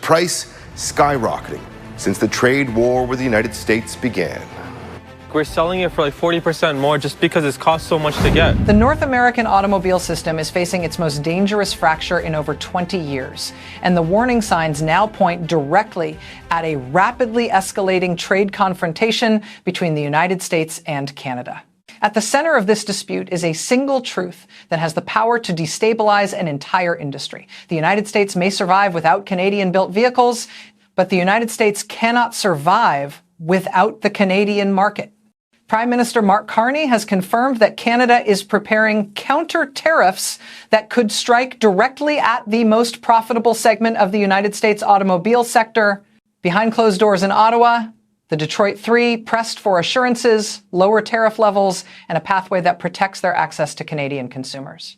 price skyrocketing since the trade war with the United States began. We're selling it for like 40% more just because it's cost so much to get. The North American automobile system is facing its most dangerous fracture in over 20 years, and the warning signs now point directly at a rapidly escalating trade confrontation between the United States and Canada. At the center of this dispute is a single truth that has the power to destabilize an entire industry. The United States may survive without Canadian-built vehicles, but the United States cannot survive without the Canadian market. Prime Minister Mark Carney has confirmed that Canada is preparing counter tariffs that could strike directly at the most profitable segment of the United States automobile sector. Behind closed doors in Ottawa, the Detroit Three pressed for assurances, lower tariff levels, and a pathway that protects their access to Canadian consumers.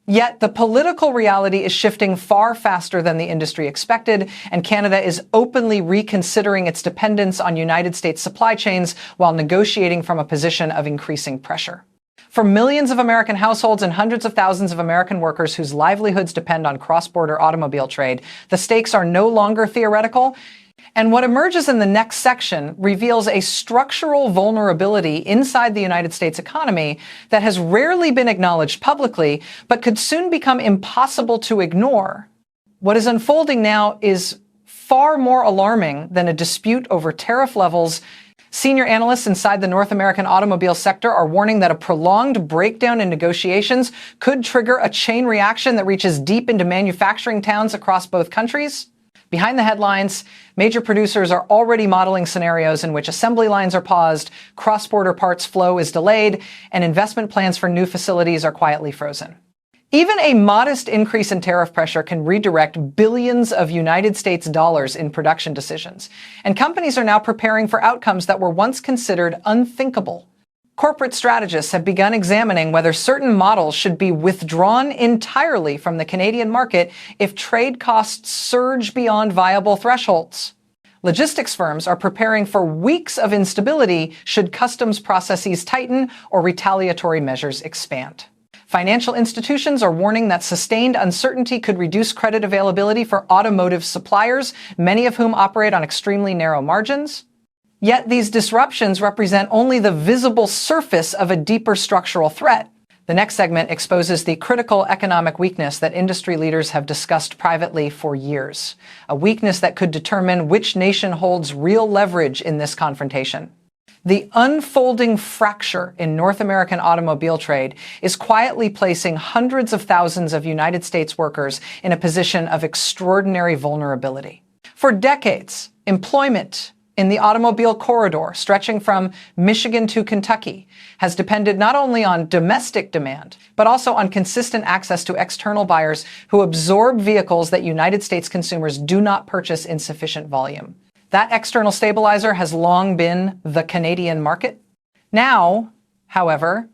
Yet the political reality is shifting far faster than the industry expected, and Canada is openly reconsidering its dependence on United States supply chains while negotiating from a position of increasing pressure. For millions of American households and hundreds of thousands of American workers whose livelihoods depend on cross-border automobile trade, the stakes are no longer theoretical. And what emerges in the next section reveals a structural vulnerability inside the United States economy that has rarely been acknowledged publicly, but could soon become impossible to ignore. What is unfolding now is far more alarming than a dispute over tariff levels. Senior analysts inside the North American automobile sector are warning that a prolonged breakdown in negotiations could trigger a chain reaction that reaches deep into manufacturing towns across both countries. Behind the headlines, major producers are already modeling scenarios in which assembly lines are paused, cross-border parts flow is delayed, and investment plans for new facilities are quietly frozen. Even a modest increase in tariff pressure can redirect billions of United States dollars in production decisions, and companies are now preparing for outcomes that were once considered unthinkable. Corporate strategists have begun examining whether certain models should be withdrawn entirely from the Canadian market if trade costs surge beyond viable thresholds. Logistics firms are preparing for weeks of instability should customs processes tighten or retaliatory measures expand. Financial institutions are warning that sustained uncertainty could reduce credit availability for automotive suppliers, many of whom operate on extremely narrow margins. Yet these disruptions represent only the visible surface of a deeper structural threat. The next segment exposes the critical economic weakness that industry leaders have discussed privately for years, a weakness that could determine which nation holds real leverage in this confrontation. The unfolding fracture in North American automobile trade is quietly placing hundreds of thousands of United States workers in a position of extraordinary vulnerability. For decades, employment in the automobile corridor, stretching from Michigan to Kentucky, has depended not only on domestic demand, but also on consistent access to external buyers who absorb vehicles that United States consumers do not purchase in sufficient volume. That external stabilizer has long been the Canadian market. Now, however,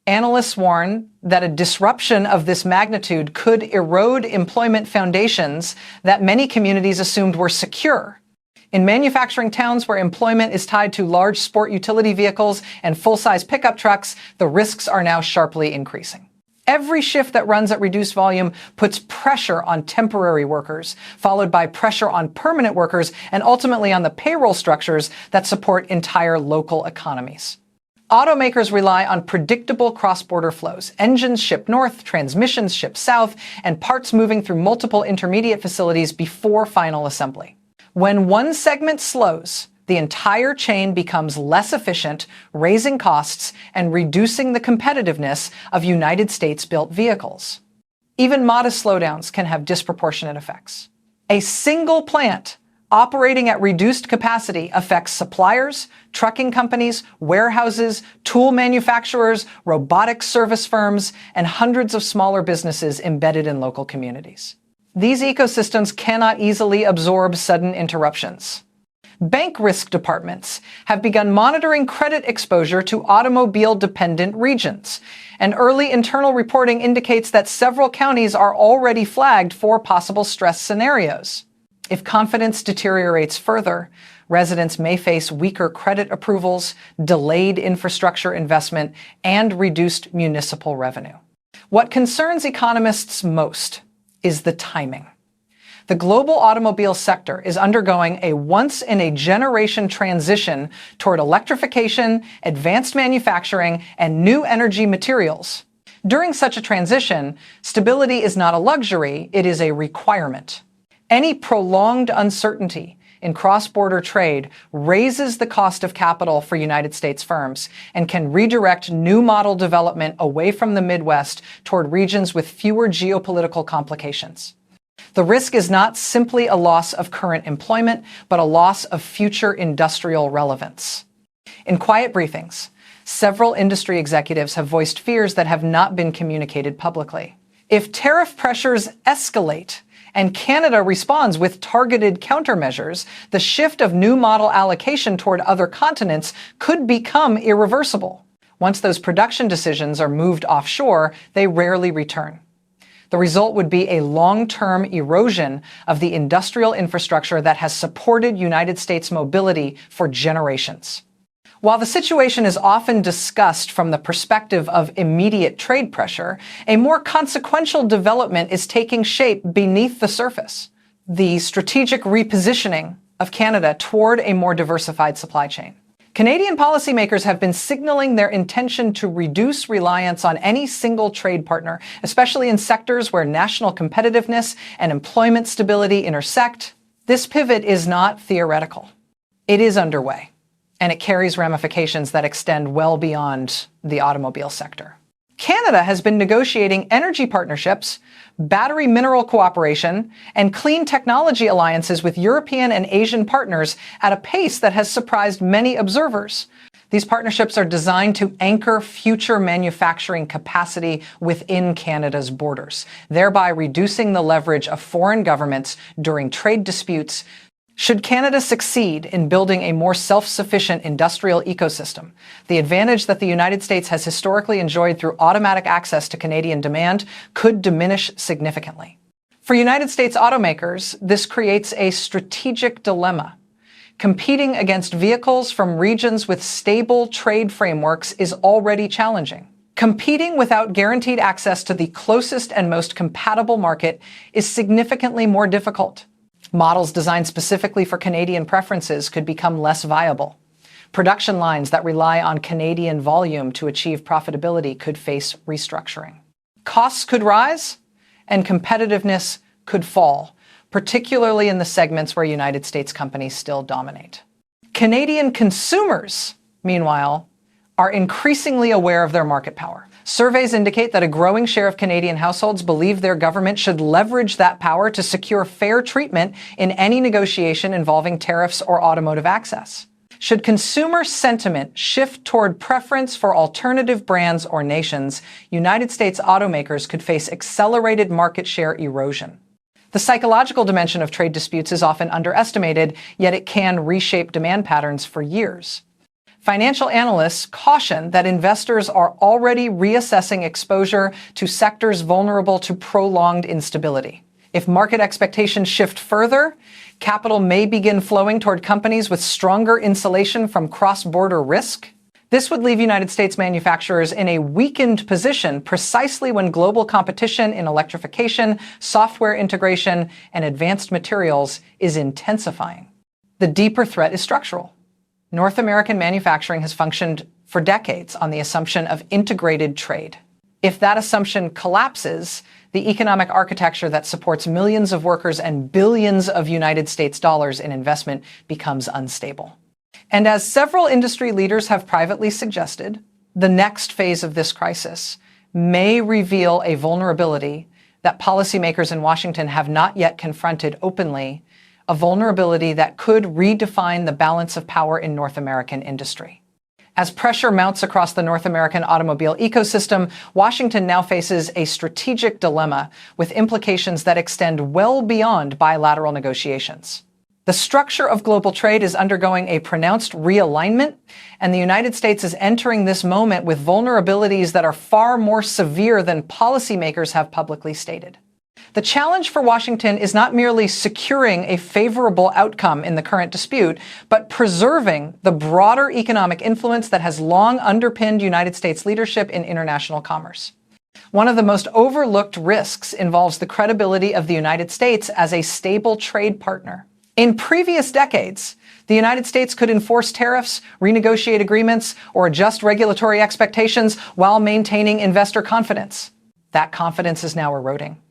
analysts warn that a disruption of this magnitude could erode employment foundations that many communities assumed were secure. In manufacturing towns where employment is tied to large sport utility vehicles and full-size pickup trucks, the risks are now sharply increasing. Every shift that runs at reduced volume puts pressure on temporary workers, followed by pressure on permanent workers, and ultimately on the payroll structures that support entire local economies. Automakers rely on predictable cross-border flows. Engines ship north, transmissions ship south, and parts moving through multiple intermediate facilities before final assembly. When one segment slows, the entire chain becomes less efficient, raising costs and reducing the competitiveness of United States-built vehicles. Even modest slowdowns can have disproportionate effects. A single plant operating at reduced capacity affects suppliers, trucking companies, warehouses, tool manufacturers, robotics service firms, and hundreds of smaller businesses embedded in local communities. These ecosystems cannot easily absorb sudden interruptions. Bank risk departments have begun monitoring credit exposure to automobile-dependent regions, and early internal reporting indicates that several counties are already flagged for possible stress scenarios. If confidence deteriorates further, residents may face weaker credit approvals, delayed infrastructure investment, and reduced municipal revenue. What concerns economists most is the timing. The global automobile sector is undergoing a once-in-a-generation transition toward electrification, advanced manufacturing, and new energy materials. During such a transition, stability is not a luxury, it is a requirement. Any prolonged uncertainty in cross-border trade raises the cost of capital for United States firms and can redirect new model development away from the Midwest toward regions with fewer geopolitical complications. The risk is not simply a loss of current employment, but a loss of future industrial relevance. In quiet briefings, several industry executives have voiced fears that have not been communicated publicly. If tariff pressures escalate and Canada responds with targeted countermeasures, the shift of new model allocation toward other continents could become irreversible. Once those production decisions are moved offshore, they rarely return. The result would be a long-term erosion of the industrial infrastructure that has supported United States mobility for generations. While the situation is often discussed from the perspective of immediate trade pressure, a more consequential development is taking shape beneath the surface: the strategic repositioning of Canada toward a more diversified supply chain. Canadian policymakers have been signaling their intention to reduce reliance on any single trade partner, especially in sectors where national competitiveness and employment stability intersect. This pivot is not theoretical. It is underway, and it carries ramifications that extend well beyond the automobile sector. Canada has been negotiating energy partnerships, battery mineral cooperation, and clean technology alliances with European and Asian partners at a pace that has surprised many observers. These partnerships are designed to anchor future manufacturing capacity within Canada's borders, thereby reducing the leverage of foreign governments during trade disputes. Should Canada succeed in building a more self-sufficient industrial ecosystem, the advantage that the United States has historically enjoyed through automatic access to Canadian demand could diminish significantly. For United States automakers, this creates a strategic dilemma. Competing against vehicles from regions with stable trade frameworks is already challenging. Competing without guaranteed access to the closest and most compatible market is significantly more difficult. Models designed specifically for Canadian preferences could become less viable. Production lines that rely on Canadian volume to achieve profitability could face restructuring. Costs could rise, and competitiveness could fall, particularly in the segments where United States companies still dominate. Canadian consumers, meanwhile, are increasingly aware of their market power. Surveys indicate that a growing share of Canadian households believe their government should leverage that power to secure fair treatment in any negotiation involving tariffs or automotive access. Should consumer sentiment shift toward preference for alternative brands or nations, United States automakers could face accelerated market share erosion. The psychological dimension of trade disputes is often underestimated, yet it can reshape demand patterns for years. Financial analysts caution that investors are already reassessing exposure to sectors vulnerable to prolonged instability. If market expectations shift further, capital may begin flowing toward companies with stronger insulation from cross-border risk. This would leave United States manufacturers in a weakened position precisely when global competition in electrification, software integration, and advanced materials is intensifying. The deeper threat is structural. North American manufacturing has functioned for decades on the assumption of integrated trade. If that assumption collapses, the economic architecture that supports millions of workers and billions of United States dollars in investment becomes unstable. And as several industry leaders have privately suggested, the next phase of this crisis may reveal a vulnerability that policymakers in Washington have not yet confronted openly, a vulnerability that could redefine the balance of power in North American industry. As pressure mounts across the North American automobile ecosystem, Washington now faces a strategic dilemma with implications that extend well beyond bilateral negotiations. The structure of global trade is undergoing a pronounced realignment, and the United States is entering this moment with vulnerabilities that are far more severe than policymakers have publicly stated. The challenge for Washington is not merely securing a favorable outcome in the current dispute, but preserving the broader economic influence that has long underpinned United States leadership in international commerce. One of the most overlooked risks involves the credibility of the United States as a stable trade partner. In previous decades, the United States could enforce tariffs, renegotiate agreements, or adjust regulatory expectations while maintaining investor confidence. That confidence is now eroding.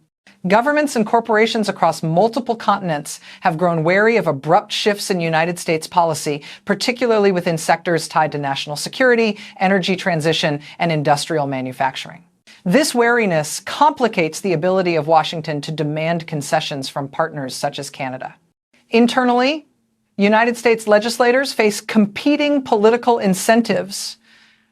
Governments and corporations across multiple continents have grown wary of abrupt shifts in United States policy, particularly within sectors tied to national security, energy transition, and industrial manufacturing. This wariness complicates the ability of Washington to demand concessions from partners such as Canada. Internally, United States legislators face competing political incentives.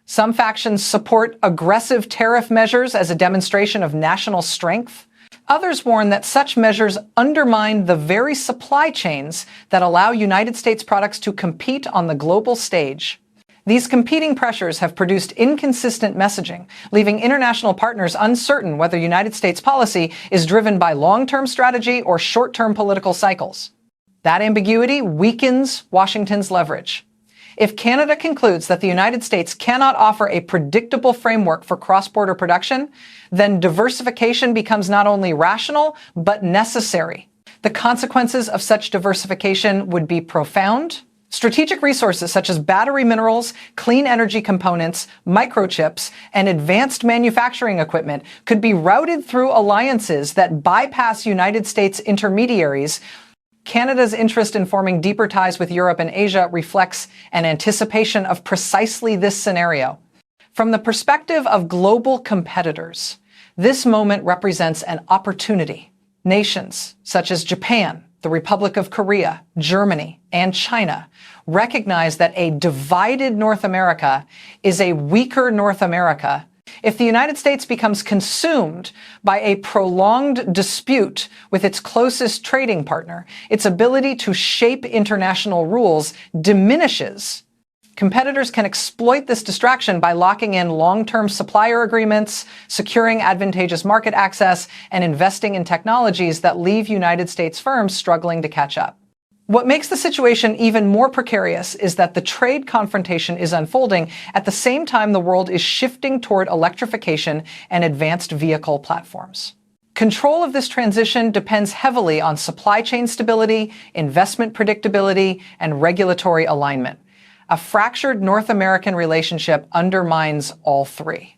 Some factions support aggressive tariff measures as a demonstration of national strength. Others warn that such measures undermine the very supply chains that allow United States products to compete on the global stage. These competing pressures have produced inconsistent messaging, leaving international partners uncertain whether United States policy is driven by long-term strategy or short-term political cycles. That ambiguity weakens Washington's leverage. If Canada concludes that the United States cannot offer a predictable framework for cross-border production, then diversification becomes not only rational, but necessary. The consequences of such diversification would be profound. Strategic resources such as battery minerals, clean energy components, microchips, and advanced manufacturing equipment could be routed through alliances that bypass United States intermediaries. Canada's interest in forming deeper ties with Europe and Asia reflects an anticipation of precisely this scenario. From the perspective of global competitors, this moment represents an opportunity. Nations such as Japan, the Republic of Korea, Germany, and China recognize that a divided North America is a weaker North America. If the United States becomes consumed by a prolonged dispute with its closest trading partner, its ability to shape international rules diminishes. Competitors can exploit this distraction by locking in long-term supplier agreements, securing advantageous market access, and investing in technologies that leave United States firms struggling to catch up. What makes the situation even more precarious is that the trade confrontation is unfolding at the same time the world is shifting toward electrification and advanced vehicle platforms. Control of this transition depends heavily on supply chain stability, investment predictability, and regulatory alignment. A fractured North American relationship undermines all three.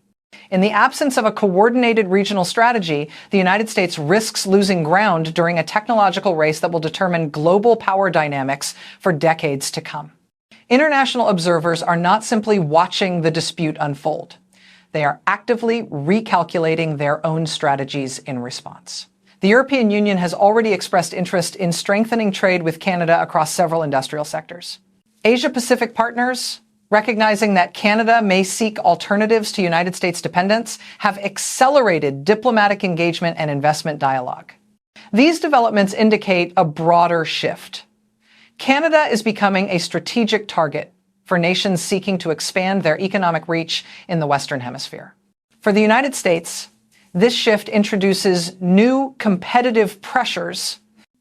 In the absence of a coordinated regional strategy, the United States risks losing ground during a technological race that will determine global power dynamics for decades to come. International observers are not simply watching the dispute unfold. They are actively recalculating their own strategies in response. The European Union has already expressed interest in strengthening trade with Canada across several industrial sectors. Asia-Pacific partners, recognizing that Canada may seek alternatives to United States dependence, have accelerated diplomatic engagement and investment dialogue. These developments indicate a broader shift. Canada is becoming a strategic target for nations seeking to expand their economic reach in the Western Hemisphere. For the United States, this shift introduces new competitive pressures.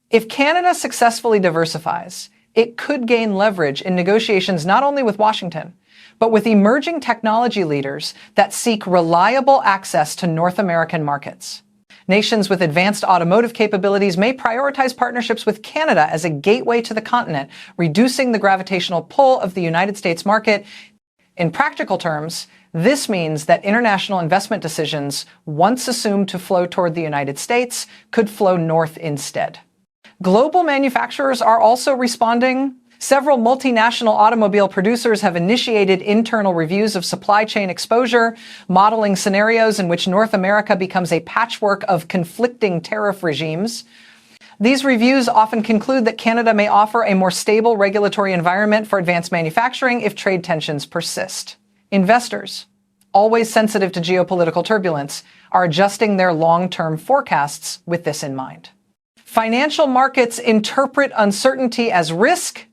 If Canada successfully diversifies, it could gain leverage in negotiations not only with Washington, but with emerging technology leaders that seek reliable access to North American markets. Nations with advanced automotive capabilities may prioritize partnerships with Canada as a gateway to the continent, reducing the gravitational pull of the United States market. In practical terms, this means that international investment decisions, once assumed to flow toward the United States, could flow north instead. Global manufacturers are also responding. Several multinational automobile producers have initiated internal reviews of supply chain exposure, modeling scenarios in which North America becomes a patchwork of conflicting tariff regimes. These reviews often conclude that Canada may offer a more stable regulatory environment for advanced manufacturing if trade tensions persist. Investors, always sensitive to geopolitical turbulence, are adjusting their long-term forecasts with this in mind. Financial markets interpret uncertainty as risk,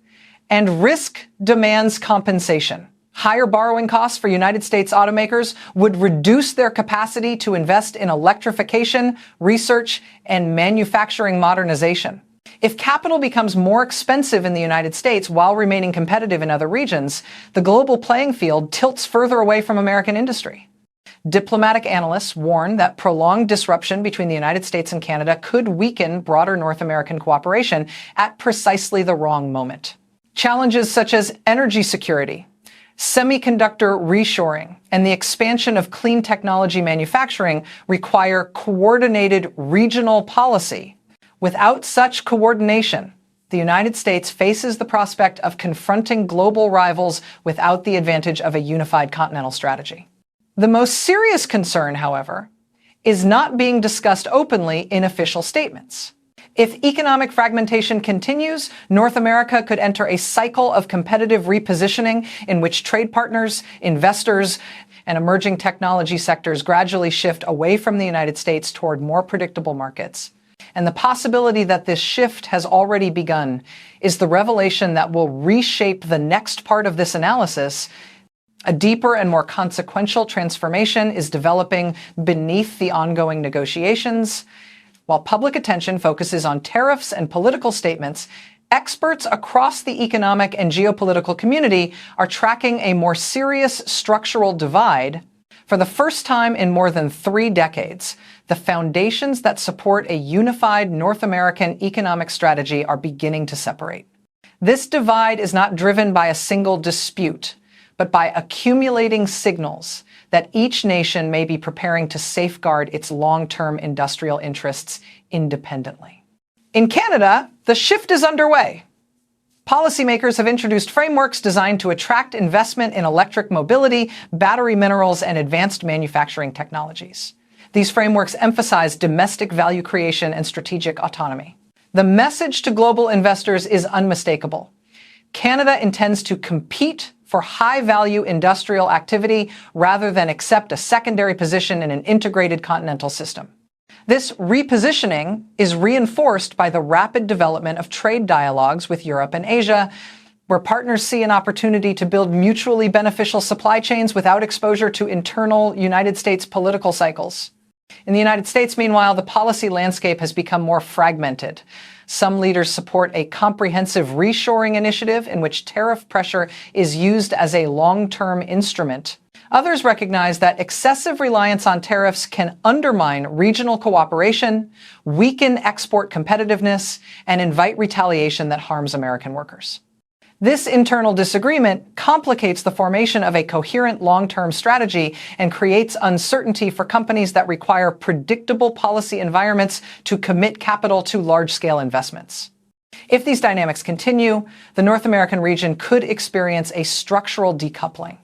and risk demands compensation. Higher borrowing costs for United States automakers would reduce their capacity to invest in electrification, research, and manufacturing modernization. If capital becomes more expensive in the United States while remaining competitive in other regions, the global playing field tilts further away from American industry. Diplomatic analysts warn that prolonged disruption between the United States and Canada could weaken broader North American cooperation at precisely the wrong moment. Challenges such as energy security, semiconductor reshoring, and the expansion of clean technology manufacturing require coordinated regional policy. Without such coordination, the United States faces the prospect of confronting global rivals without the advantage of a unified continental strategy. The most serious concern, however, is not being discussed openly in official statements. If economic fragmentation continues, North America could enter a cycle of competitive repositioning in which trade partners, investors, and emerging technology sectors gradually shift away from the United States toward more predictable markets. And the possibility that this shift has already begun is the revelation that will reshape the next part of this analysis. A deeper and more consequential transformation is developing beneath the ongoing negotiations. While public attention focuses on tariffs and political statements, experts across the economic and geopolitical community are tracking a more serious structural divide. For the first time in more than 3 decades, the foundations that support a unified North American economic strategy are beginning to separate. This divide is not driven by a single dispute, but by accumulating signals that each nation may be preparing to safeguard its long-term industrial interests independently. In Canada, the shift is underway. Policymakers have introduced frameworks designed to attract investment in electric mobility, battery minerals, and advanced manufacturing technologies. These frameworks emphasize domestic value creation and strategic autonomy. The message to global investors is unmistakable. Canada intends to compete for high-value industrial activity rather than accept a secondary position in an integrated continental system. This repositioning is reinforced by the rapid development of trade dialogues with Europe and Asia, where partners see an opportunity to build mutually beneficial supply chains without exposure to internal United States political cycles. In the United States, meanwhile, the policy landscape has become more fragmented. Some leaders support a comprehensive reshoring initiative in which tariff pressure is used as a long-term instrument. Others recognize that excessive reliance on tariffs can undermine regional cooperation, weaken export competitiveness, and invite retaliation that harms American workers. This internal disagreement complicates the formation of a coherent long-term strategy and creates uncertainty for companies that require predictable policy environments to commit capital to large-scale investments. If these dynamics continue, the North American region could experience a structural decoupling.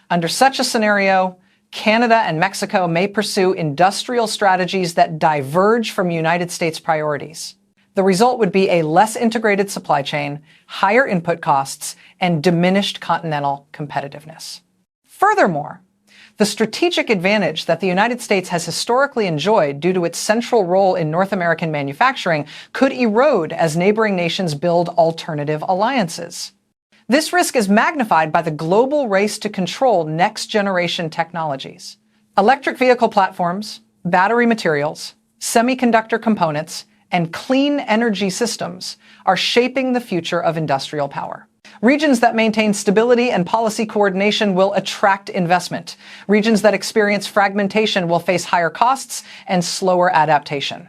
Under such a scenario, Canada and Mexico may pursue industrial strategies that diverge from United States priorities. The result would be a less integrated supply chain, higher input costs, and diminished continental competitiveness. Furthermore, the strategic advantage that the United States has historically enjoyed due to its central role in North American manufacturing could erode as neighboring nations build alternative alliances. This risk is magnified by the global race to control next-generation technologies. Electric vehicle platforms, battery materials, semiconductor components, and clean energy systems are shaping the future of industrial power. Regions that maintain stability and policy coordination will attract investment. Regions that experience fragmentation will face higher costs and slower adaptation.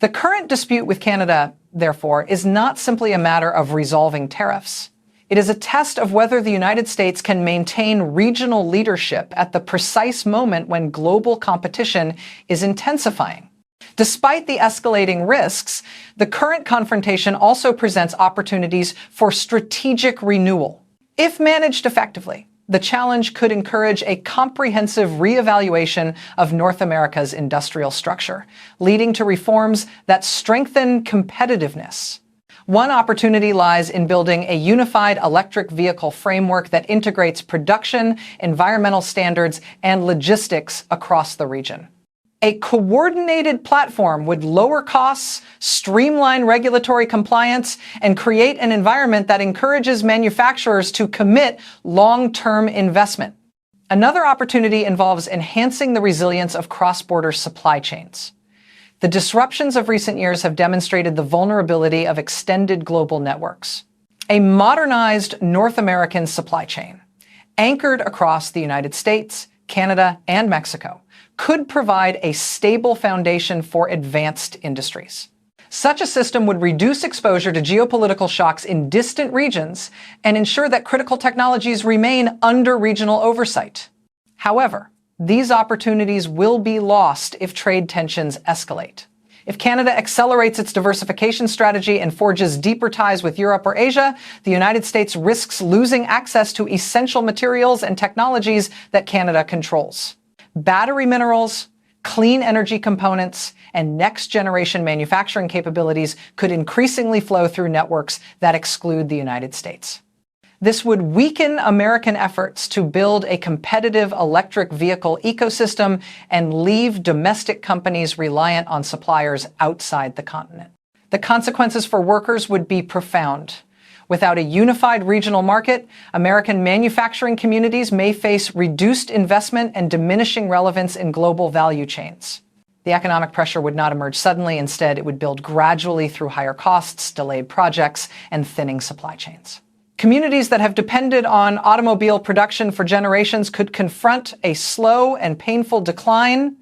The current dispute with Canada, therefore, is not simply a matter of resolving tariffs. It is a test of whether the United States can maintain regional leadership at the precise moment when global competition is intensifying. Despite the escalating risks, the current confrontation also presents opportunities for strategic renewal. If managed effectively, the challenge could encourage a comprehensive reevaluation of North America's industrial structure, leading to reforms that strengthen competitiveness. One opportunity lies in building a unified electric vehicle framework that integrates production, environmental standards, and logistics across the region. A coordinated platform would lower costs, streamline regulatory compliance, and create an environment that encourages manufacturers to commit long-term investment. Another opportunity involves enhancing the resilience of cross-border supply chains. The disruptions of recent years have demonstrated the vulnerability of extended global networks. A modernized North American supply chain, anchored across the United States, Canada, and Mexico, could provide a stable foundation for advanced industries. Such a system would reduce exposure to geopolitical shocks in distant regions and ensure that critical technologies remain under regional oversight. However, these opportunities will be lost if trade tensions escalate. If Canada accelerates its diversification strategy and forges deeper ties with Europe or Asia, the United States risks losing access to essential materials and technologies that Canada controls. Battery minerals, clean energy components, and next-generation manufacturing capabilities could increasingly flow through networks that exclude the United States. This would weaken American efforts to build a competitive electric vehicle ecosystem and leave domestic companies reliant on suppliers outside the continent. The consequences for workers would be profound. Without a unified regional market, American manufacturing communities may face reduced investment and diminishing relevance in global value chains. The economic pressure would not emerge suddenly. Instead, it would build gradually through higher costs, delayed projects, and thinning supply chains. Communities that have depended on automobile production for generations could confront a slow and painful decline.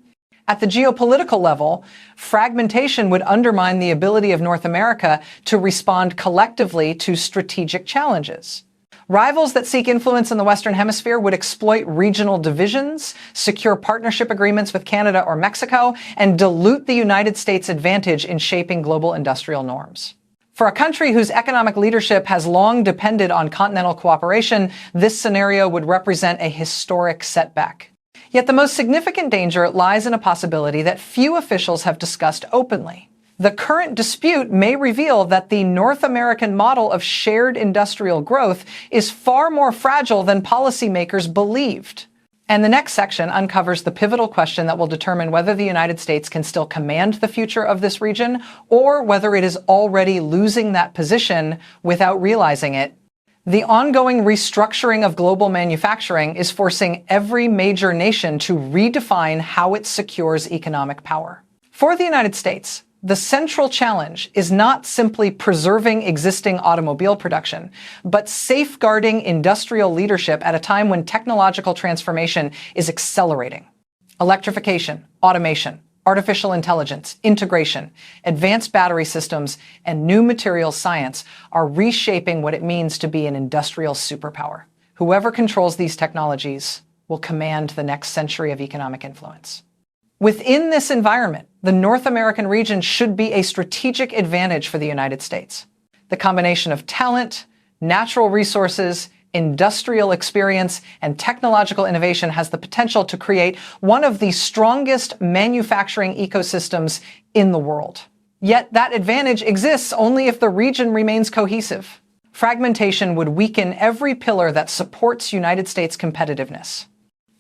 At the geopolitical level, fragmentation would undermine the ability of North America to respond collectively to strategic challenges. Rivals that seek influence in the Western Hemisphere would exploit regional divisions, secure partnership agreements with Canada or Mexico, and dilute the United States' advantage in shaping global industrial norms. For a country whose economic leadership has long depended on continental cooperation, this scenario would represent a historic setback. Yet the most significant danger lies in a possibility that few officials have discussed openly. The current dispute may reveal that the North American model of shared industrial growth is far more fragile than policymakers believed. And the next section uncovers the pivotal question that will determine whether the United States can still command the future of this region, or whether it is already losing that position without realizing it. The ongoing restructuring of global manufacturing is forcing every major nation to redefine how it secures economic power. For the United States, the central challenge is not simply preserving existing automobile production, but safeguarding industrial leadership at a time when technological transformation is accelerating. Electrification, automation, artificial intelligence, integration, advanced battery systems, and new materials science are reshaping what it means to be an industrial superpower. Whoever controls these technologies will command the next century of economic influence. Within this environment, the North American region should be a strategic advantage for the United States. The combination of talent, natural resources, industrial experience, and technological innovation has the potential to create one of the strongest manufacturing ecosystems in the world. Yet that advantage exists only if the region remains cohesive. Fragmentation would weaken every pillar that supports United States competitiveness.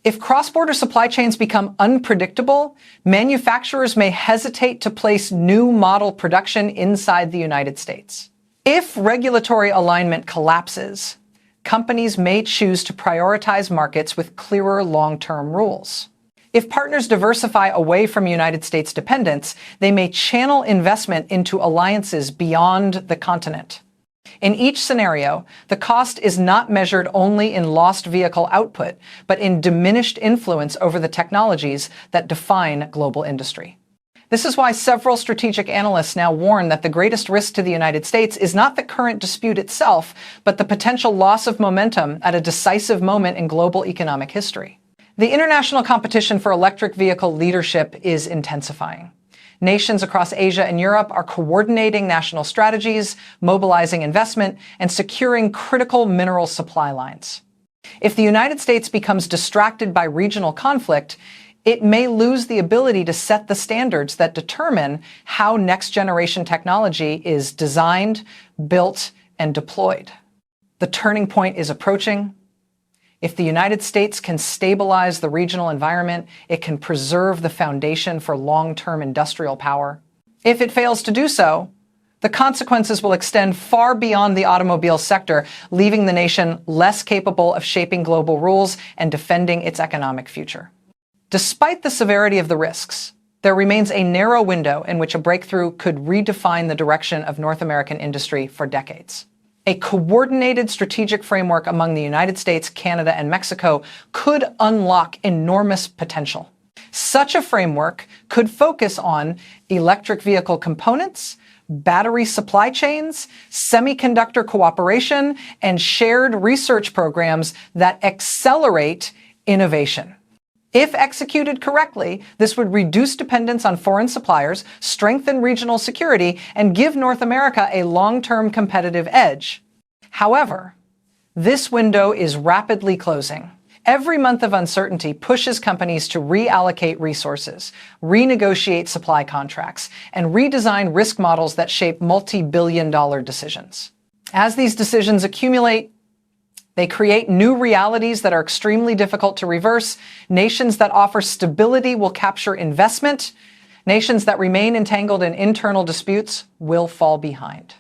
If cross-border supply chains become unpredictable, manufacturers may hesitate to place new model production inside the United States. If regulatory alignment collapses, companies may choose to prioritize markets with clearer long-term rules. If partners diversify away from United States dependence, they may channel investment into alliances beyond the continent. In each scenario, the cost is not measured only in lost vehicle output, but in diminished influence over the technologies that define global industry. This is why several strategic analysts now warn that the greatest risk to the United States is not the current dispute itself, but the potential loss of momentum at a decisive moment in global economic history. The international competition for electric vehicle leadership is intensifying. Nations across Asia and Europe are coordinating national strategies, mobilizing investment, and securing critical mineral supply lines. If the United States becomes distracted by regional conflict, it may lose the ability to set the standards that determine how next-generation technology is designed, built, and deployed. The turning point is approaching. If the United States can stabilize the regional environment, it can preserve the foundation for long-term industrial power. If it fails to do so, the consequences will extend far beyond the automobile sector, leaving the nation less capable of shaping global rules and defending its economic future. Despite the severity of the risks, there remains a narrow window in which a breakthrough could redefine the direction of North American industry for decades. A coordinated strategic framework among the United States, Canada, and Mexico could unlock enormous potential. Such a framework could focus on electric vehicle components, battery supply chains, semiconductor cooperation, and shared research programs that accelerate innovation. If executed correctly, this would reduce dependence on foreign suppliers, strengthen regional security, and give North America a long-term competitive edge. However, this window is rapidly closing. Every month of uncertainty pushes companies to reallocate resources, renegotiate supply contracts, and redesign risk models that shape multi-billion-dollar decisions. As these decisions accumulate, they create new realities that are extremely difficult to reverse. Nations that offer stability will capture investment. Nations that remain entangled in internal disputes will fall behind.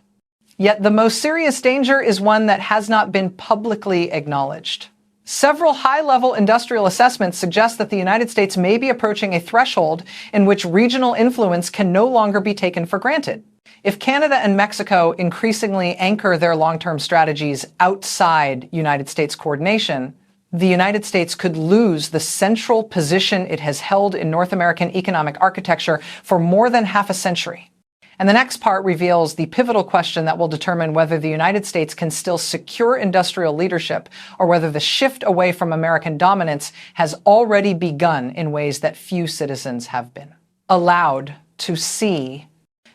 Yet the most serious danger is one that has not been publicly acknowledged. Several high-level industrial assessments suggest that the United States may be approaching a threshold in which regional influence can no longer be taken for granted. If Canada and Mexico increasingly anchor their long-term strategies outside United States coordination, the United States could lose the central position it has held in North American economic architecture for more than half a century. And the next part reveals the pivotal question that will determine whether the United States can still secure industrial leadership or whether the shift away from American dominance has already begun in ways that few citizens have been allowed to see.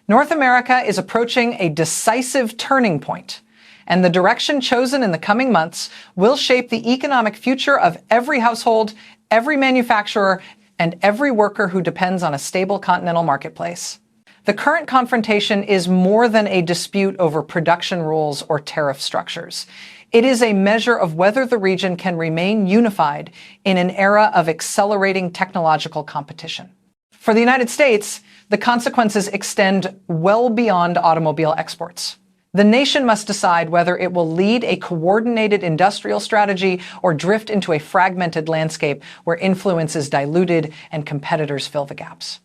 North America is approaching a decisive turning point, and the direction chosen in the coming months will shape the economic future of every household, every manufacturer, and every worker who depends on a stable continental marketplace. The current confrontation is more than a dispute over production rules or tariff structures. It is a measure of whether the region can remain unified in an era of accelerating technological competition. For the United States, the consequences extend well beyond automobile exports. The nation must decide whether it will lead a coordinated industrial strategy or drift into a fragmented landscape where influence is diluted and competitors fill the gaps.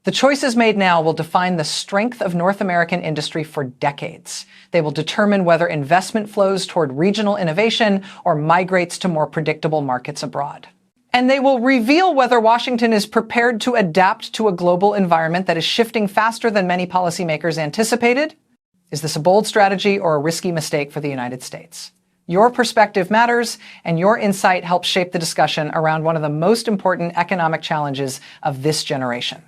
The choices made now will define the strength of North American industry for decades. They will determine whether investment flows toward regional innovation or migrates to more predictable markets abroad. And they will reveal whether Washington is prepared to adapt to a global environment that is shifting faster than many policymakers anticipated. Is this a bold strategy or a risky mistake for the United States? Your perspective matters, and your insight helps shape the discussion around one of the most important economic challenges of this generation.